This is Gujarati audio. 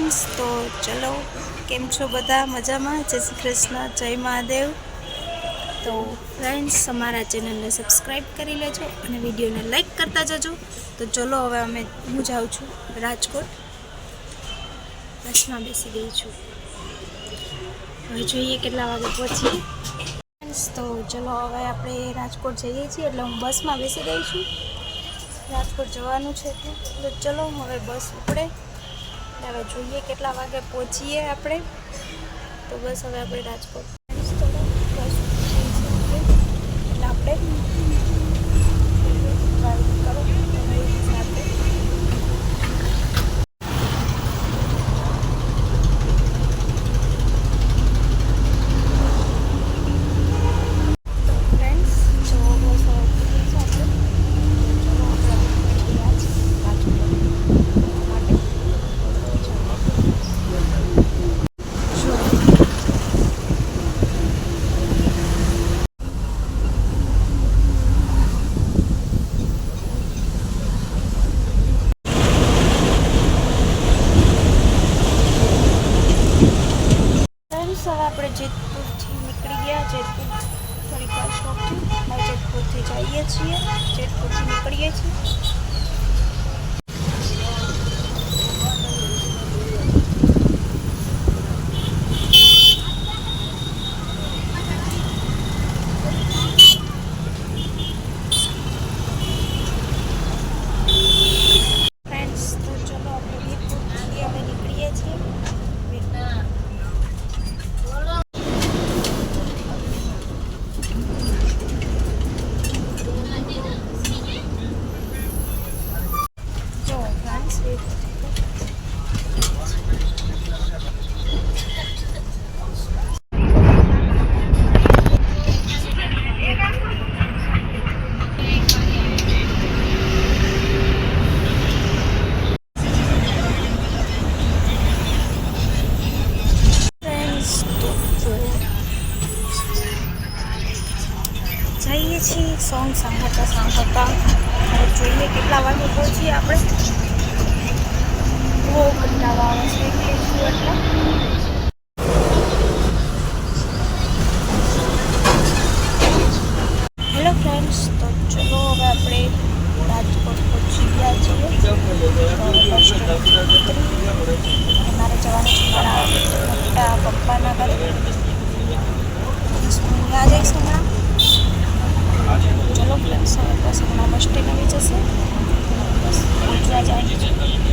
फ्रेंड्स तो चलो केम छो बधा मजा में। जय श्री कृष्ण, जय महादेव। तो फ्रेंड्स हमारा चैनल ने सब्सक्राइब करी लेजो और वीडियो ने लाइक करता जाजो। तो चलो हवे अमे हूँ जाऊँ छूँ राजकोट। बस में बेसी गई छूँ, हवे जोईए केटला वागे पहोंचीए। फ्रेंड्स तो चलो हवे आपणे राजकोट जईए छीए એટલે હું બસમાં બેસી ગઈ છું। રાજકોટ જવાનું છે તો ચલો હવે બસ ઉપડે, હવે જોઈએ કેટલા વાગે પહોંચીએ આપણે। તો બસ હવે આપણે રાજકોટ બસ એટલે આપણે ડ્રાઈવ કરો સાથે। આપણે જેતપુરથી નીકળી ગયા। જેતપુર થોડી વાર સ્ટોપ થયું, હવે જેતપુરથી જઈએ છીએ, જેતપુરથી નીકળીએ છીએ। ફ્રેન્ડ્સ તો ચલો આપણે વીરપુરથી હવે નીકળીએ છીએ। જઈએ છીએ સોંગ સાંભળતા હવે જોઈએ કેટલા વાગે પહોંચીએ આપણે। બહુ કંટાળો આવે છે એટલે હેલો ફ્રેન્ડ્સ તો ચલો હવે આપણે રાજકોટ પહોંચી ગયા છીએ। મારે જવાનું છે મારા મોટા પપ્પાના ઘરે। ત્યાં જઈશ હમણાં। चलो फ्रेंड्स बस हमारा बस स्टेशन આવી જશે, બસ પહોંચવા જાય।